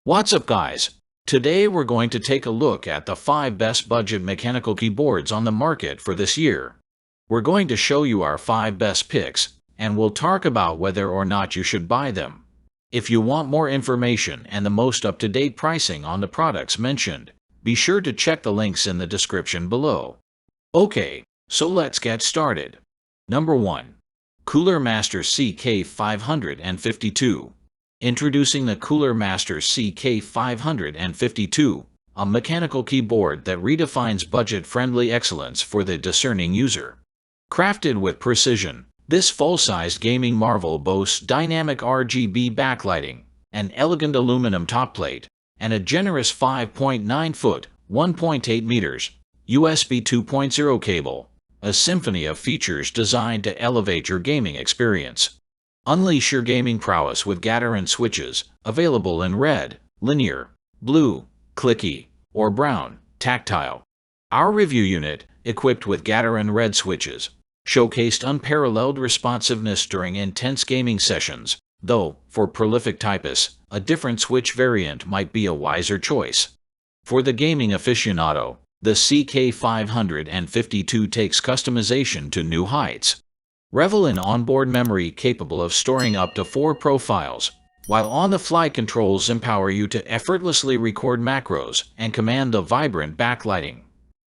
What's up, guys? Today we're going to take a look at the 5 best budget mechanical keyboards on the market for this year. We're going to show you our 5 best picks, and we'll talk about whether or not you should buy them. If you want more information and the most up-to-date pricing on the products mentioned, be sure to check the links in the description below. Okay, so let's get started. Number 1. Cooler Master CK552. Introducing the Cooler Master CK552, a mechanical keyboard that redefines budget-friendly excellence for the discerning user. Crafted with precision, this full-sized gaming marvel boasts dynamic RGB backlighting, an elegant aluminum top plate, and a generous 5.9-foot (1.8 meters) USB 2.0 cable, a symphony of features designed to elevate your gaming experience. Unleash your gaming prowess with Gateron switches, available in red, linear, blue, clicky, or brown, tactile. Our review unit, equipped with Gateron red switches, showcased unparalleled responsiveness during intense gaming sessions, though, for prolific typists, a different switch variant might be a wiser choice. For the gaming aficionado, the CK552 takes customization to new heights. Revel in onboard memory capable of storing up to 4 profiles, while on-the-fly controls empower you to effortlessly record macros and command the vibrant backlighting.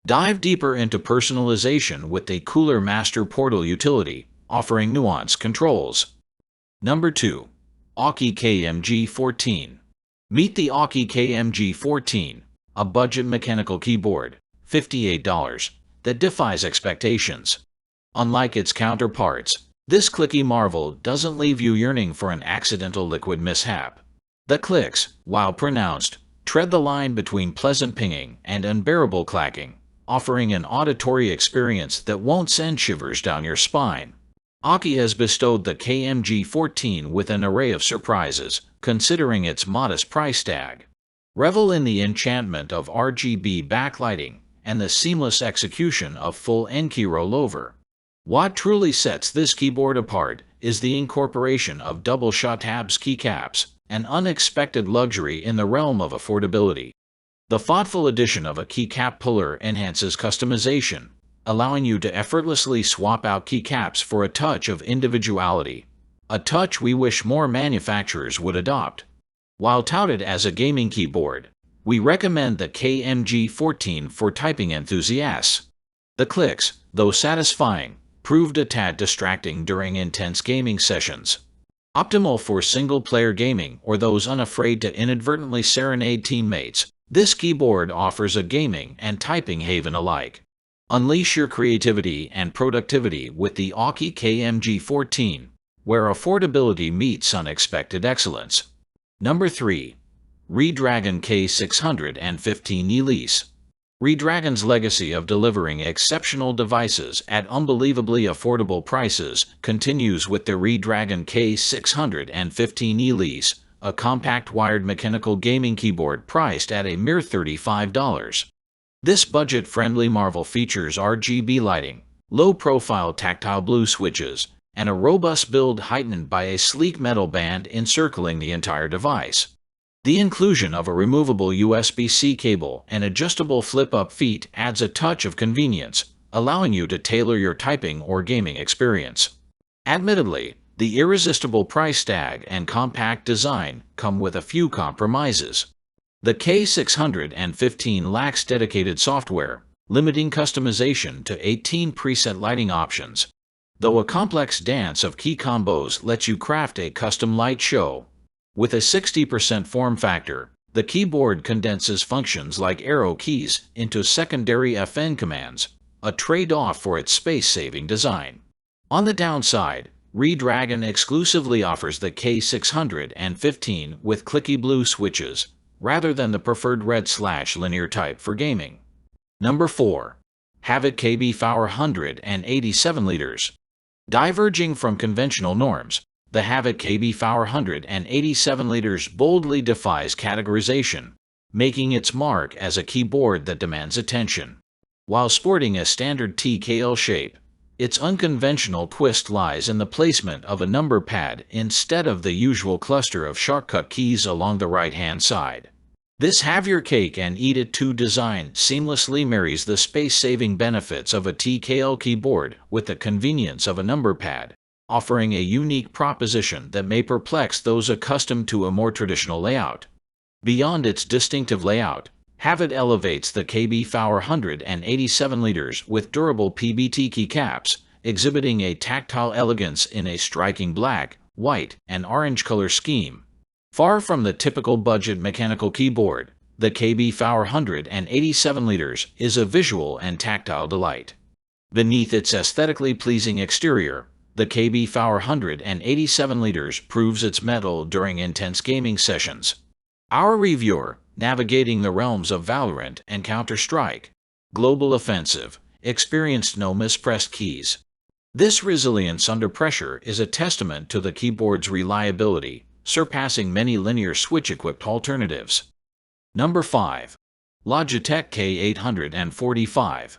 Dive deeper into personalization with the Cooler Master Portal utility, offering nuanced controls. Number 2. Aukey KMG14. Meet the Aukey KMG14, a budget mechanical keyboard, $58, that defies expectations. Unlike its counterparts, this clicky marvel doesn't leave you yearning for an accidental liquid mishap. The clicks, while pronounced, tread the line between pleasant pinging and unbearable clacking, offering an auditory experience that won't send shivers down your spine. Aukey has bestowed the KMG14 with an array of surprises, considering its modest price tag. Revel in the enchantment of RGB backlighting and the seamless execution of full N-key rollover. What truly sets this keyboard apart is the incorporation of double-shot tabs keycaps, an unexpected luxury in the realm of affordability. The thoughtful addition of a keycap puller enhances customization, allowing you to effortlessly swap out keycaps for a touch of individuality, a touch we wish more manufacturers would adopt. While touted as a gaming keyboard, we recommend the KMG14 for typing enthusiasts. The clicks, though satisfying, proved a tad distracting during intense gaming sessions. Optimal for single-player gaming or those unafraid to inadvertently serenade teammates, this keyboard offers a gaming and typing haven alike. Unleash your creativity and productivity with the Aukey KMG14, where affordability meets unexpected excellence. Number 3. Redragon K615 Elise. Redragon's legacy of delivering exceptional devices at unbelievably affordable prices continues with the Redragon K615 Elise, a compact wired mechanical gaming keyboard priced at a mere $35. This budget-friendly marvel features RGB lighting, low-profile tactile blue switches, and a robust build heightened by a sleek metal band encircling the entire device. The inclusion of a removable USB-C cable and adjustable flip-up feet adds a touch of convenience, allowing you to tailor your typing or gaming experience. Admittedly, the irresistible price tag and compact design come with a few compromises. The K615 lacks dedicated software, limiting customization to 18 preset lighting options, though a complex dance of key combos lets you craft a custom light show. With a 60% form factor, the keyboard condenses functions like arrow keys into secondary FN commands, a trade-off for its space-saving design. On the downside, Redragon exclusively offers the K615 with clicky blue switches, rather than the preferred red/linear type for gaming. Number 4. Havoc KB487 liters. Diverging from conventional norms, the Havoc KB487 liters boldly defies categorization, making its mark as a keyboard that demands attention. While sporting a standard TKL shape, Its unconventional twist lies in the placement of a number pad instead of the usual cluster of shortcut keys along the right-hand side. This have-your-cake-and-eat-it-too design seamlessly marries the space-saving benefits of a tactile keyboard with the convenience of a number pad, offering a unique proposition that may perplex those accustomed to a more traditional layout. Beyond its distinctive layout, Have-it elevates the KB487 liters with durable PBT keycaps, exhibiting a tactile elegance in a striking black, white, and orange color scheme. Far from the typical budget mechanical keyboard, the KB487 liters is a visual and tactile delight. Beneath its aesthetically pleasing exterior, the KB487 liters proves its mettle during intense gaming sessions. Our reviewer, navigating the realms of Valorant and Counter-Strike, global offensive, experienced no mispressed keys. This resilience under pressure is a testament to the keyboard's reliability, surpassing many linear switch-equipped alternatives. Number 5. Logitech K845.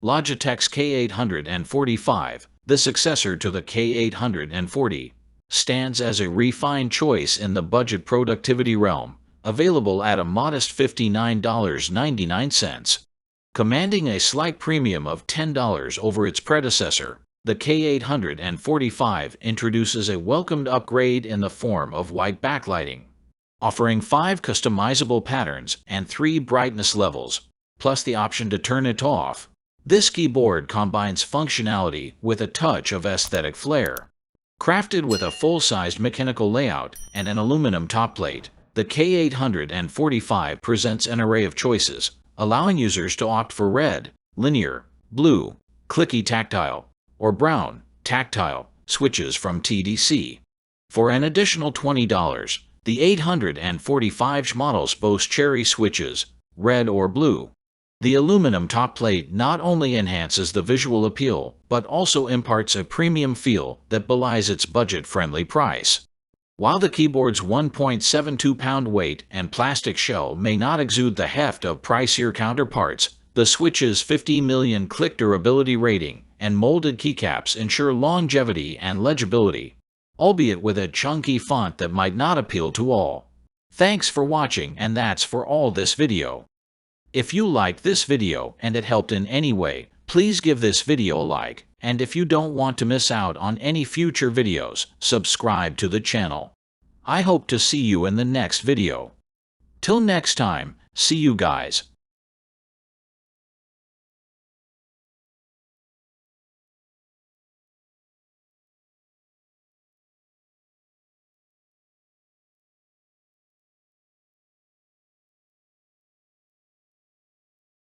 Logitech's K845, the successor to the K840, stands as a refined choice in the budget productivity realm, available at a modest $59.99. Commanding a slight premium of $10 over its predecessor, the K845 introduces a welcomed upgrade in the form of white backlighting, offering 5 customizable patterns and 3 brightness levels, plus the option to turn it off. This keyboard combines functionality with a touch of aesthetic flair. Crafted with a full-sized mechanical layout and an aluminum top plate, the K845 presents an array of choices, allowing users to opt for red, linear, blue, clicky tactile, or brown, tactile, switches from TDC. For an additional $20, the 845 models boast cherry switches, red or blue. The aluminum top plate not only enhances the visual appeal, but also imparts a premium feel that belies its budget-friendly price. While the keyboard's 1.72-pound weight and plastic shell may not exude the heft of pricier counterparts, the switch's 50 million click durability rating and molded keycaps ensure longevity and legibility, albeit with a chunky font that might not appeal to all. Thanks for watching, and that's for all this video. If you liked this video and it helped in any way, please give this video a like, and if you don't want to miss out on any future videos, subscribe to the channel. I hope to see you in the next video. Till next time, see you guys.